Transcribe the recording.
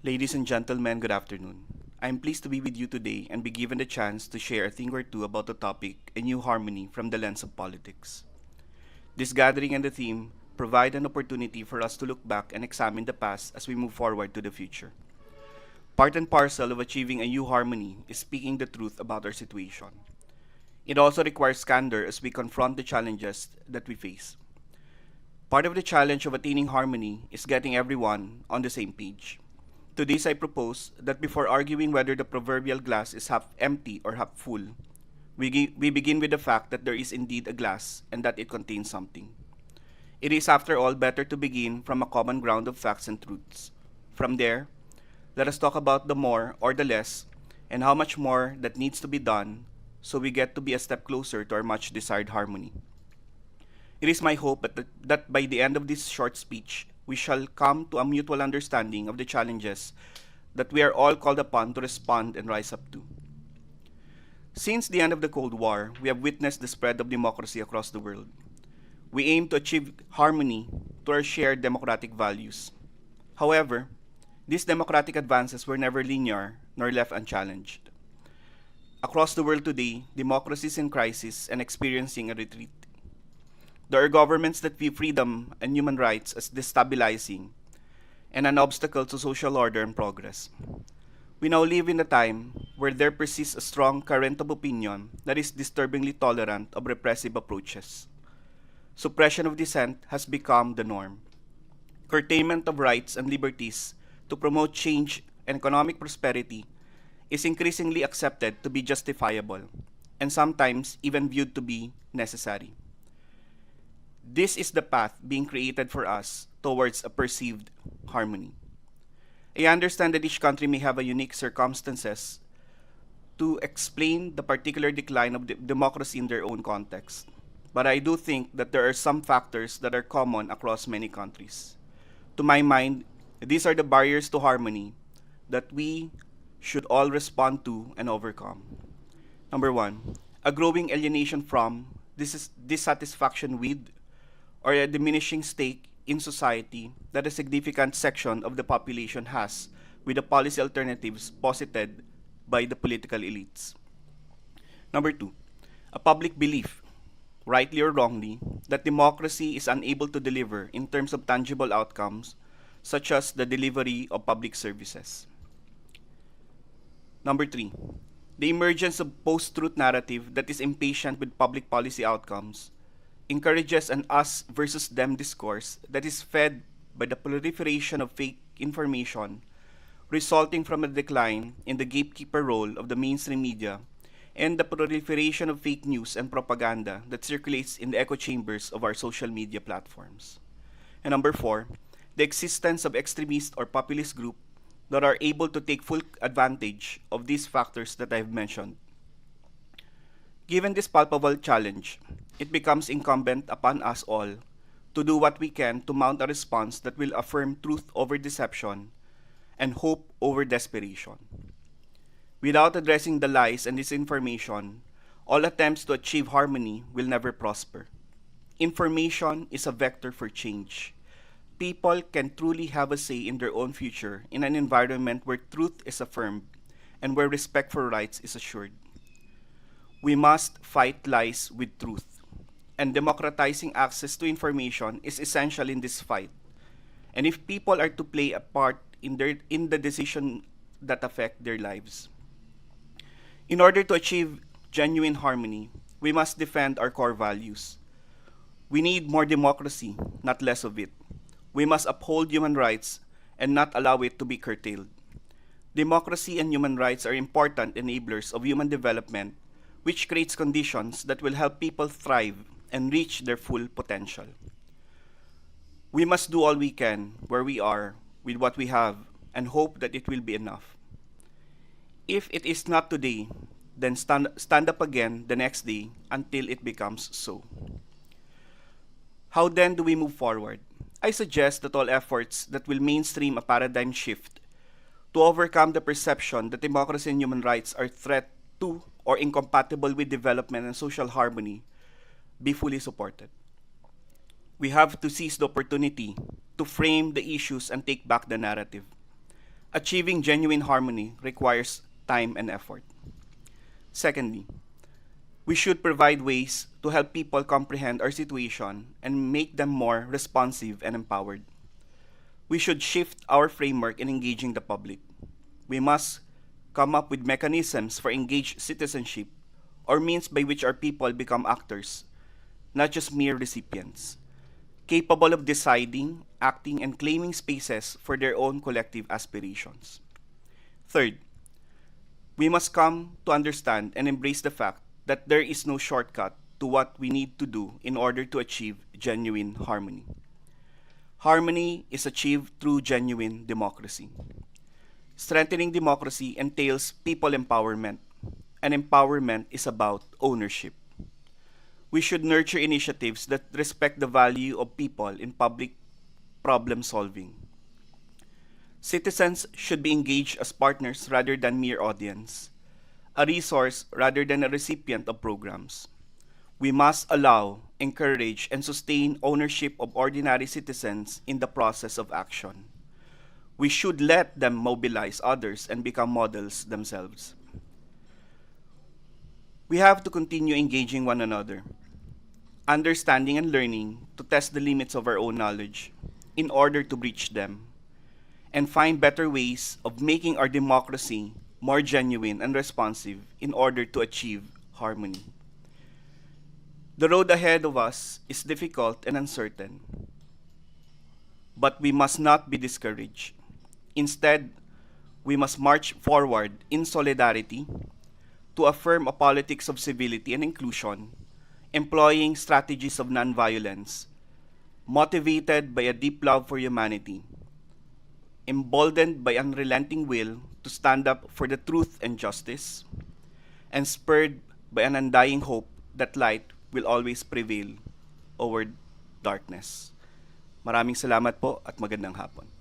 Ladies and gentlemen, good afternoon. I am pleased to be with you today and be given the chance to share a thing or two about the topic A New Harmony from the lens of politics. This gathering and the theme provide an opportunity for us to look back and examine the past as we move forward to the future. Part and parcel of achieving a new harmony is speaking the truth about our situation. It also requires candor as we confront the challenges that we face. Part of the challenge of attaining harmony is getting everyone on the same page. To this, I propose that before arguing whether the proverbial glass is half empty or half full, we begin with the fact that there is indeed a glass and that it contains something. It is, after all, better to begin from a common ground of facts and truths. From there, let us talk about the more or the less and how much more that needs to be done so we get to be a step closer to our much desired harmony. It is my hope that by the end of this short speech, we shall come to a mutual understanding of the challenges that we are all called upon to respond and rise up to. Since the end of the Cold War, we have witnessed the spread of democracy across the world. We aim to achieve harmony to our shared democratic values. However, these democratic advances were never linear nor left unchallenged. Across the world today, democracy is in crisis and experiencing a retreat. There are governments that view freedom and human rights as destabilizing and an obstacle to social order and progress. We now live in a time where there persists a strong current of opinion that is disturbingly tolerant of repressive approaches. Suppression of dissent has become the norm. Curtailment of rights and liberties to promote change and economic prosperity is increasingly accepted to be justifiable and sometimes even viewed to be necessary. This is the path being created for us towards a perceived harmony. I understand that each country may have a unique circumstances to explain the particular decline of democracy in their own context. But I do think that there are some factors that are common across many countries. To my mind, these are the barriers to harmony that we should all respond to and overcome. Number one, a growing alienation from, dissatisfaction with, or a diminishing stake in society that a significant section of the population has with the policy alternatives posited by the political elites. Number two, a public belief, rightly or wrongly, that democracy is unable to deliver in terms of tangible outcomes, such as the delivery of public services. Number three, the emergence of post-truth narrative that is impatient with public policy outcomes encourages an us versus them discourse that is fed by the proliferation of fake information, resulting from a decline in the gatekeeper role of the mainstream media and the proliferation of fake news and propaganda that circulates in the echo chambers of our social media platforms. And number four, the existence of extremist or populist group that are able to take full advantage of these factors that I've mentioned. Given this palpable challenge, it becomes incumbent upon us all to do what we can to mount a response that will affirm truth over deception and hope over desperation. Without addressing the lies and disinformation, all attempts to achieve harmony will never prosper. Information is a vector for change. People can truly have a say in their own future in an environment where truth is affirmed and where respect for rights is assured. We must fight lies with truth, and democratizing access to information is essential in this fight. And if people are to play a part in the decision that affect their lives. In order to achieve genuine harmony, we must defend our core values. We need more democracy, not less of it. We must uphold human rights and not allow it to be curtailed. Democracy and human rights are important enablers of human development, which creates conditions that will help people thrive and reach their full potential. We must do all we can where we are with what we have and hope that it will be enough. If it is not today, then stand up again the next day until it becomes so. How then do we move forward? I suggest that all efforts that will mainstream a paradigm shift to overcome the perception that democracy and human rights are threat to or incompatible with development and social harmony be fully supported. We have to seize the opportunity to frame the issues and take back the narrative. Achieving genuine harmony requires time and effort. Secondly, we should provide ways to help people comprehend our situation and make them more responsive and empowered. We should shift our framework in engaging the public. We must come up with mechanisms for engaged citizenship or means by which our people become actors, not just mere recipients, capable of deciding, acting, and claiming spaces for their own collective aspirations. Third, we must come to understand and embrace the fact that there is no shortcut to what we need to do in order to achieve genuine harmony. Harmony is achieved through genuine democracy. Strengthening democracy entails people empowerment, and empowerment is about ownership. We should nurture initiatives that respect the value of people in public problem solving. Citizens should be engaged as partners rather than mere audience, a resource rather than a recipient of programs. We must allow, encourage, and sustain ownership of ordinary citizens in the process of action. We should let them mobilize others and become models themselves. We have to continue engaging one another, understanding and learning to test the limits of our own knowledge in order to breach them, and find better ways of making our democracy more genuine and responsive in order to achieve harmony. The road ahead of us is difficult and uncertain, but we must not be discouraged. Instead, we must march forward in solidarity to affirm a politics of civility and inclusion, employing strategies of nonviolence, motivated by a deep love for humanity, emboldened by unrelenting will to stand up for the truth and justice, and spurred by an undying hope that light will always prevail over darkness. Maraming salamat po at magandang hapon.